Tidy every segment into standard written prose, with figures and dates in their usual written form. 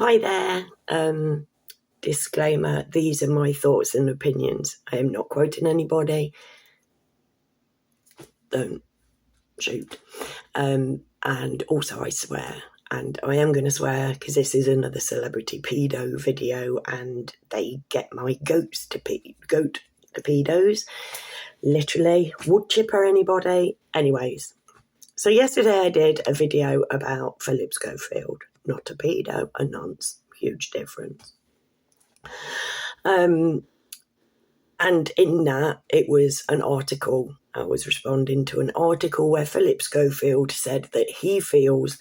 Hi there. Disclaimer, these are my thoughts and opinions. I am not quoting anybody. Don't shoot. And also I swear. And I am going to swear because this is another celebrity pedo video and they get my goats to goat the pedos. Literally. Wood chipper anybody? Anyways. So yesterday I did a video about Philip Schofield. Not a pedo, a nonce. Huge difference. And in that, it was an article. I was responding to an article where Philip Schofield said that he feels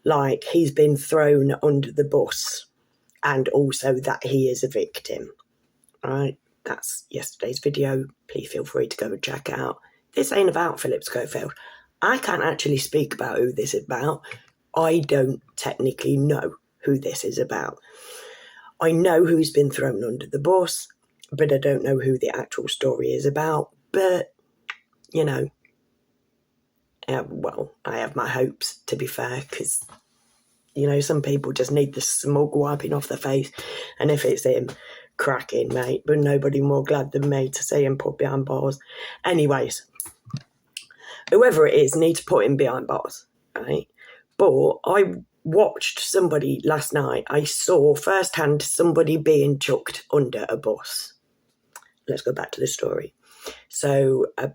like he's been thrown under the bus and also that he is a victim. Right? That's yesterday's video. Please feel free to go and check it out. This ain't about Philip Schofield. I can't actually speak about who this is about. I don't technically know who this is about. I know who's been thrown under the bus, but I don't know who the actual story is about. But, you know, well, I have my hopes, to be fair, because, you know, some people just need the smug wiping off their face. And if it's him, cracking, mate. But nobody more glad than me to see him put behind bars. Anyways, whoever it is needs to put him behind bars, right? But I watched somebody last night. I saw firsthand somebody being chucked under a bus. Let's go back to the story. So a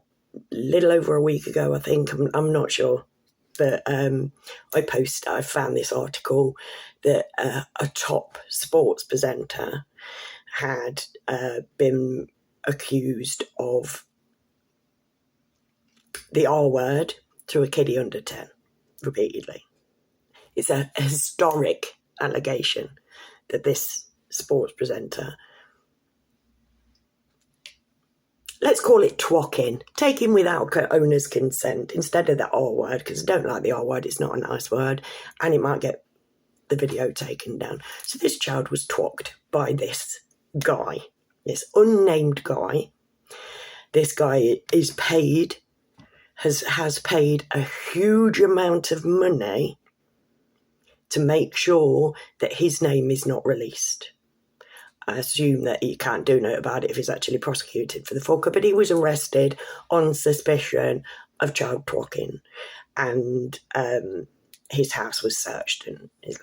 little over a week ago, I think, I'm not sure, but I found this article that a top sports presenter had been accused of the R word to a kiddie under 10 repeatedly. It's a historic allegation that this sports presenter, let's call it twocking, taking without owner's consent instead of the R word, because I don't like the R word, it's not a nice word, and it might get the video taken down. So this child was twocked by this guy, this unnamed guy. This guy is paid, has paid a huge amount of money to make sure that his name is not released. I assume that he can't do nothing about it if he's actually prosecuted for the fucker, but he was arrested on suspicion of child twocking, and his house was searched and his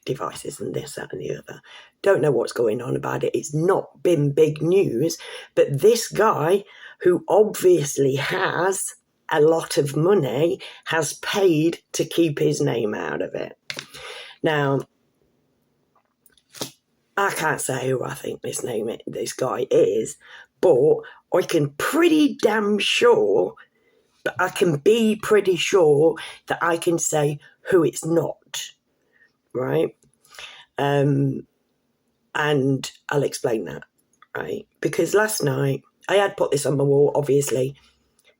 devices and this, that and the other. Don't know what's going on about it. It's not been big news, but this guy, who obviously has a lot of money, has paid to keep his name out of it. Now, I can't say who I think this guy is, but I can be pretty sure that I can say who it's not, right? And I'll explain that, right? Because last night, I had put this on my wall, obviously.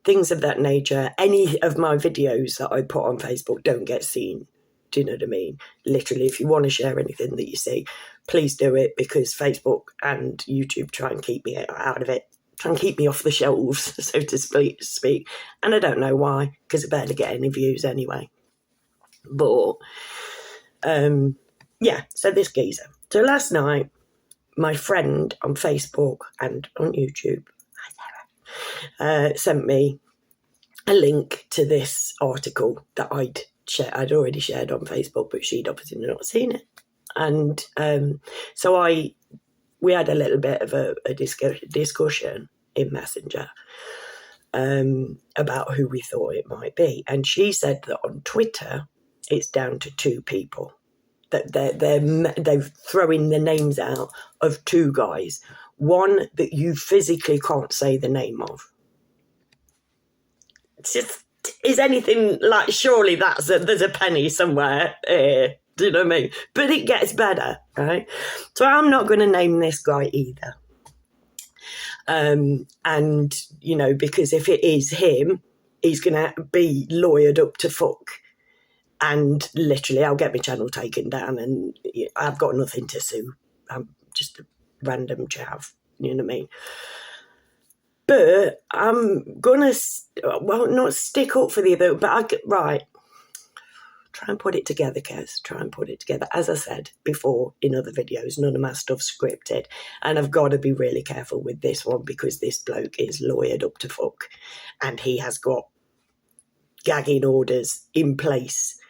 Things of that nature, any of my videos that I put on Facebook don't get seen. Do you know what I mean? Literally, if you want to share anything that you see, please do it, because Facebook and YouTube try and keep me out of it, try and keep me off the shelves, so to speak. And I don't know why, because I barely get any views anyway. But, yeah, so this geezer. So last night, my friend on Facebook and on YouTube, sent me a link to this article that I'd already shared on Facebook, but she'd obviously not seen it. And so we had a little bit of a discussion in Messenger about who we thought it might be. And she said that on Twitter, it's down to two people. That they're throwing the names out of two guys. One that you physically can't say the name of. It's just, is anything like, surely there's a penny somewhere here. Do you know what I mean? But it gets better, right? So I'm not going to name this guy either. And, you know, because if it is him, he's going to be lawyered up to fuck. And literally, I'll get my channel taken down and I've got nothing to sue. I'm just a random chav, you know what I mean? But I'm going to, not stick up for the other, but right. Try and put it together, Kez. Try and put it together. As I said before in other videos, none of my stuff's scripted. And I've got to be really careful with this one because this bloke is lawyered up to fuck. And he has got gagging orders in place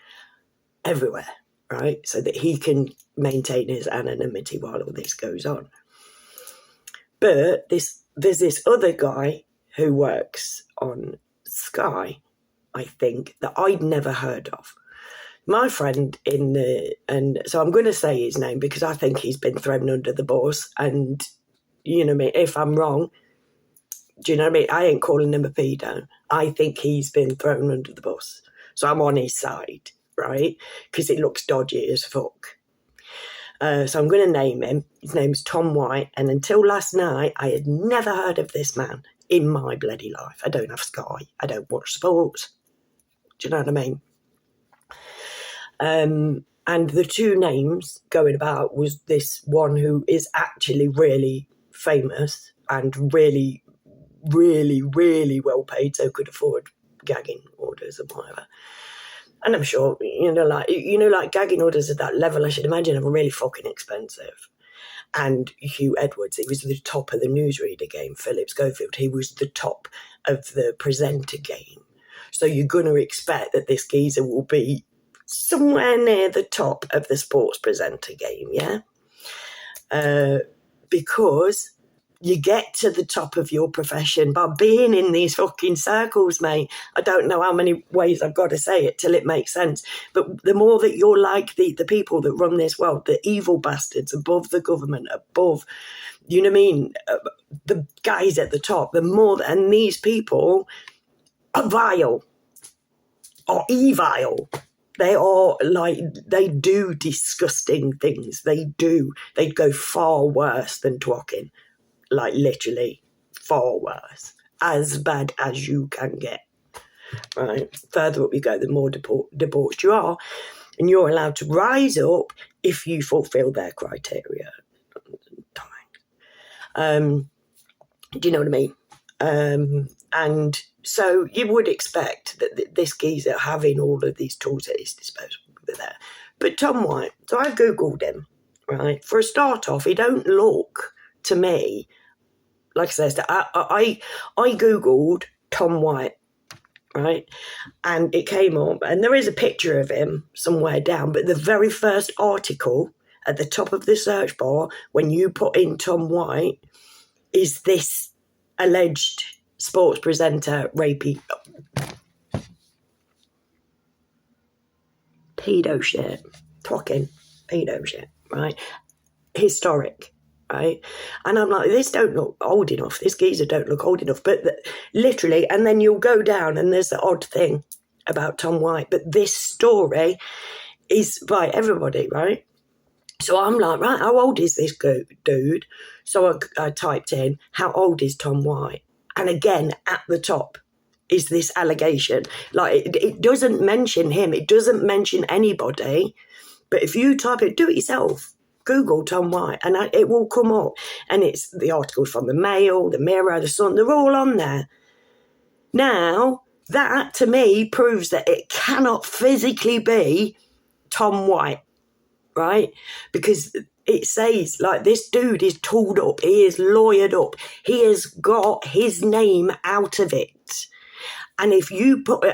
everywhere, right? So that he can maintain his anonymity while all this goes on. But there's this other guy who works on Sky, I think, that I'd never heard of. My friend and so I'm going to say his name because I think he's been thrown under the bus. And, you know what I mean, if I'm wrong, do you know what I mean? I ain't calling him a pedo. I think he's been thrown under the bus. So I'm on his side, right? Because it looks dodgy as fuck. So I'm going to name him. His name's Tom White. And until last night, I had never heard of this man in my bloody life. I don't have Sky. I don't watch sports. Do you know what I mean? And the two names going about was this one who is actually really famous and really, really, really well paid, so could afford gagging orders and whatever. And I'm sure, like gagging orders at that level, I should imagine, are really fucking expensive. And Hugh Edwards, he was the top of the newsreader game. Philip Schofield, he was the top of the presenter game. So you're going to expect that this geezer will be somewhere near the top of the sports presenter game, yeah? Because you get to the top of your profession by being in these fucking circles, mate. I don't know how many ways I've got to say it till it makes sense. But the more that you're like the people that run this world, the evil bastards above the government, above, you know what I mean, the guys at the top, the more, and these people are vile or evil. They are like, they do disgusting things. They do. They go far worse than twocking. Like literally far worse. As bad as you can get. Right? Further up you go, the more debauched you are. And you're allowed to rise up if you fulfill their criteria. Do you know what I mean? And so you would expect that this geezer having all of these tools at his disposal would be there. But Tom White, so I Googled him, right? For a start off, he don't look to me, like I said, I Googled Tom White, right? And it came up, and there is a picture of him somewhere down, but the very first article at the top of the search bar, when you put in Tom White, is this alleged sports presenter, rapey, pedo shit, talking pedo shit, right? Historic, right? And I'm like, this don't look old enough. This geezer don't look old enough. But literally, and then you'll go down and there's the odd thing about Tom White. But this story is by everybody, right? So I'm like, right, how old is this dude? So I typed in, how old is Tom White? And again, at the top is this allegation. Like, it doesn't mention him. It doesn't mention anybody. But if you type it, do it yourself. Google Tom White, and it will come up. And it's the articles from the Mail, the Mirror, the Sun. They're all on there. Now, that, to me, proves that it cannot physically be Tom White, right? Because it says, like, this dude is tooled up. He is lawyered up. He has got his name out of it. And if you put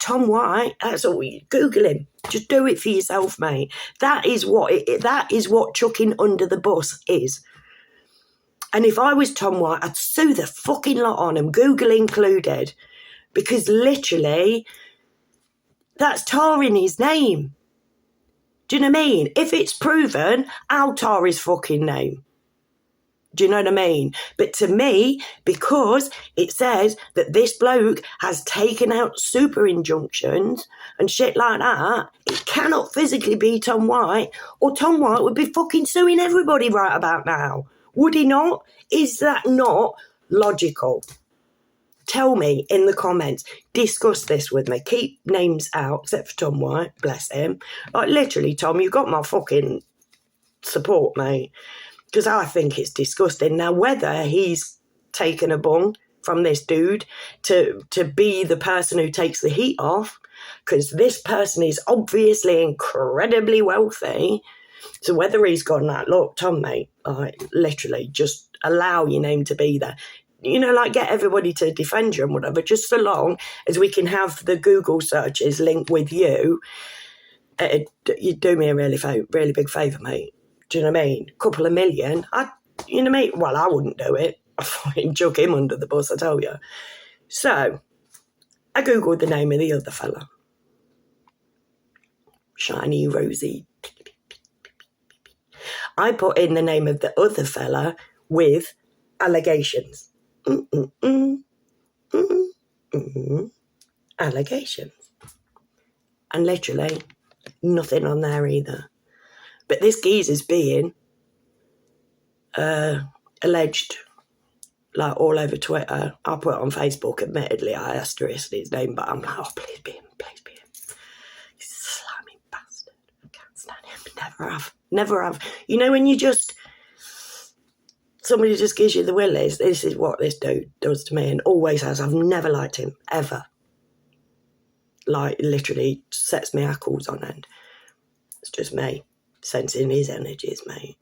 Tom White, that's all. You Google him. Just do it for yourself, mate. That is what chucking under the bus is. And if I was Tom White, I'd sue the fucking lot on him, Google included, because literally, that's tarring his name. Do you know what I mean? If it's proven, I'll tar his fucking name. Do you know what I mean? But to me, because it says that this bloke has taken out super injunctions and shit like that, it cannot physically be Tom White, or Tom White would be fucking suing everybody right about now. Would he not? Is that not logical? Tell me in the comments. Discuss this with me. Keep names out, except for Tom White, bless him. Like, literally, Tom, you got my fucking support, mate. Because I think it's disgusting. Now, whether he's taken a bung from this dude to be the person who takes the heat off, because this person is obviously incredibly wealthy. So whether he's gone like, look, Tom, mate, like, literally just allow your name to be there. You know, like, get everybody to defend you and whatever, just so long as we can have the Google searches linked with you. You do me a really big favour, mate. Do you know what I mean? A couple of million. You know what I mean? Well, I wouldn't do it. I'd fucking chuck him under the bus, I tell you. So, I Googled the name of the other fella. Shiny, rosy. I put in the name of the other fella with allegations. Allegations. And literally nothing on there either. But this geezer's being alleged, like, all over Twitter. I put it on Facebook, admittedly. I asterisked his name, but I'm like, oh, please be him, please be him. He's a slimy bastard. I can't stand him. Never have. You know, when you just... somebody just gives you the willies. This is what this dude does to me, and always has. I've never liked him, ever. Like, literally sets me hackles on end. It's just me sensing his energies, mate.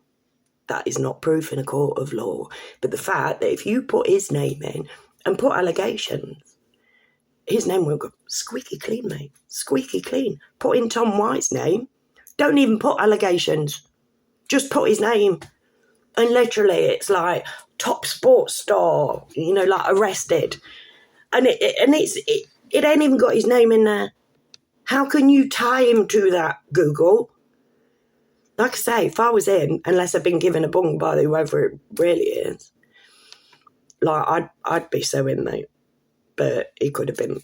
That is not proof in a court of law. But the fact that if you put his name in and put allegations, his name will go squeaky clean, mate. Squeaky clean. Put in Tom White's name. Don't even put allegations. Just put his name. And literally it's like top sports star, you know, like arrested. And it ain't even got his name in there. How can you tie him to that, Google? Like I say, if I was him, unless I've been given a bung by whoever it really is, like, I'd be so in, mate. But he could have been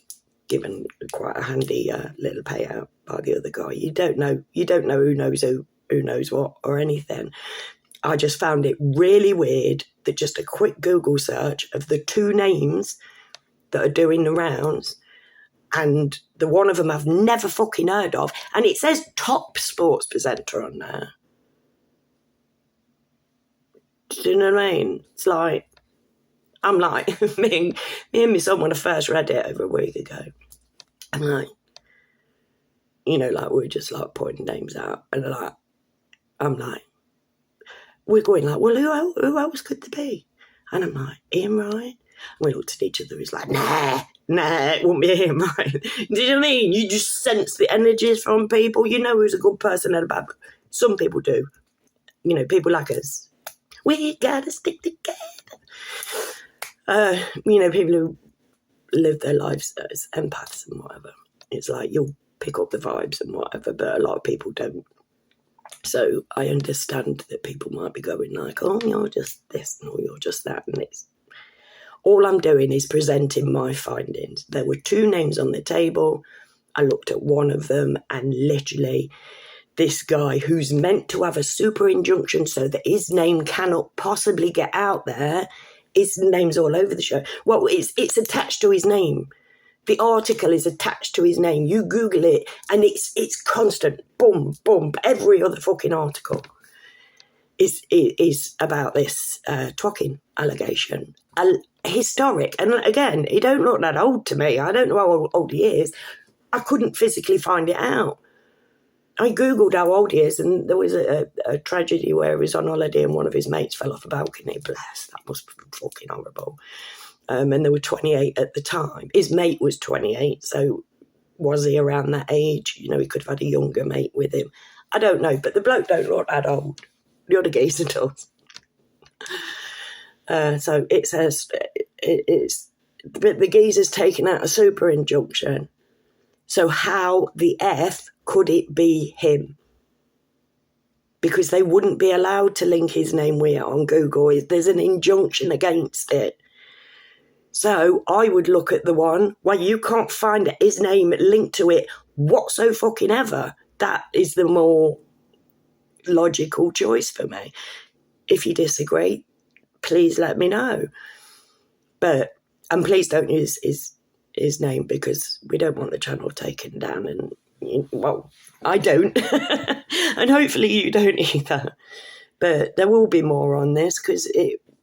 given quite a handy little payout by the other guy. You don't know who knows what or anything. I just found it really weird that just a quick Google search of the two names that are doing the rounds, and the one of them I've never fucking heard of, and it says top sports presenter on there. Do you know what I mean? It's like, I'm like, me and my son, when I first read it over a week ago, I'm like, you know, like, we're just like pointing names out, and like, I'm like, we're going like, well, who else could there be? And I'm like, Ian Wright? And we looked at each other, he's like, nah, it won't be him, right? Do you know what I mean? You just sense the energies from people. You know who's a good person and a bad. Some people do. You know, people like us. We gotta stick together. You know, people who live their lives as empaths and whatever. It's like you'll pick up the vibes and whatever, but a lot of people don't. So I understand that people might be going like, oh, you're just this, or you're just that, and it's... all I'm doing is presenting my findings. There were two names on the table. I looked at one of them, and literally this guy who's meant to have a super injunction so that his name cannot possibly get out there, his name's all over the show. Well, it's attached to his name. The article is attached to his name. You Google it, and it's constant. Boom, boom. Every other fucking article is about this twocking allegation. Historic. And again, he don't look that old to me. I don't know how old he is. I couldn't physically find it out. I Googled how old he is, and there was a tragedy where he was on holiday and one of his mates fell off a balcony. Bless, that must be fucking horrible. And they were 28 at the time. His mate was 28, so was he around that age? You know, he could have had a younger mate with him. I don't know, but the bloke don't look that old. The other geezer does. So it says the geezer's taken out a super injunction. So how the F could it be him? Because they wouldn't be allowed to link his name with it on Google. There's an injunction against it. So I would look at the one where you can't find his name linked to it whatsoever. That is the more logical choice for me. If you disagree, please let me know. And please don't use his name, because we don't want the channel taken down. And, well, I don't. And hopefully you don't either. But there will be more on this, because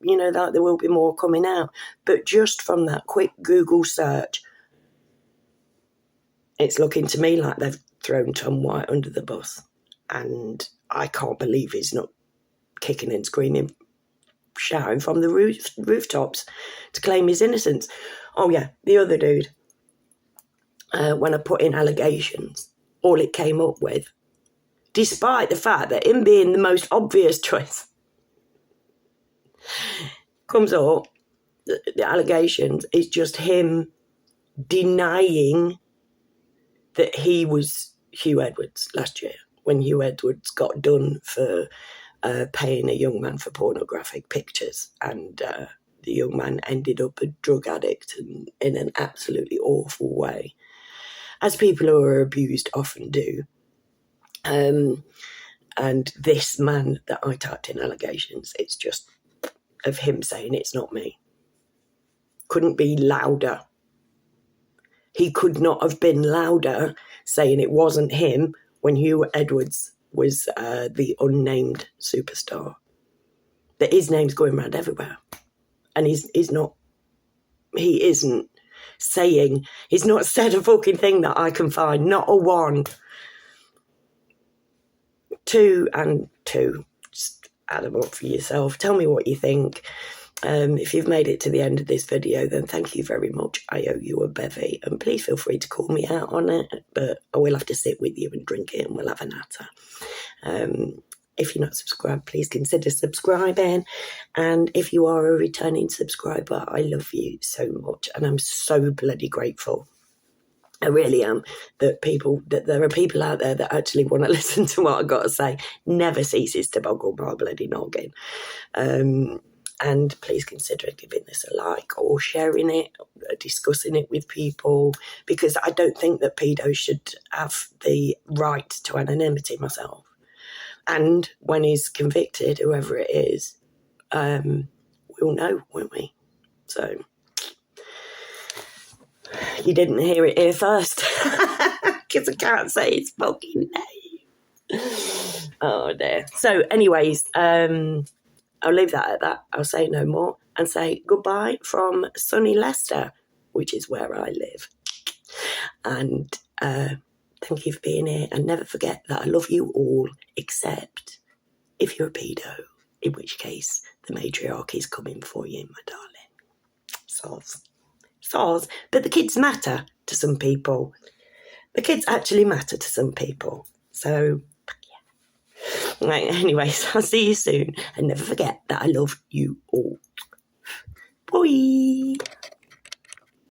that there will be more coming out. But just from that quick Google search, it's looking to me like they've thrown Tom White under the bus. And I can't believe he's not kicking and screaming, shouting from the rooftops to claim his innocence. Oh, yeah, the other dude. When I put in allegations, all it came up with, despite the fact that him being the most obvious choice, comes up, the allegations is just him denying that he was Hugh Edwards last year, when Hugh Edwards got done for paying a young man for pornographic pictures, and the young man ended up a drug addict in an absolutely awful way, as people who are abused often do. And this man that I typed in allegations, it's just of him saying it's not me. Couldn't be louder. He could not have been louder saying it wasn't him when Hugh Edwards was the unnamed superstar. But his name's going around everywhere. And he's not said a fucking thing that I can find. Not a one. Two. Just add them up for yourself. Tell me what you think. If you've made it to the end of this video, then thank you very much. I owe you a bevy, and please feel free to call me out on it, but I will have to sit with you and drink it and we'll have a natter. If you're not subscribed, please consider subscribing, and if you are a returning subscriber, I love you so much, and I'm so bloody grateful. I really am, that there are people out there that actually want to listen to what I've got to say. Never ceases to boggle my bloody noggin. And please consider giving this a like, or sharing it, discussing it with people, because I don't think that pedos should have the right to anonymity myself. And when he's convicted, whoever it is, we'll know, won't we? So, you didn't hear it here first, because I can't say his fucking name. Oh dear. So anyways, I'll leave that at that. I'll say no more and say goodbye from sunny Leicester, which is where I live. And thank you for being here. And never forget that I love you all, except if you're a pedo, in which case the matriarch is coming for you, my darling. Soz. But the kids matter to some people. The kids actually matter to some people. So... Right, anyways, I'll see you soon. And never forget that I love you all. Bye.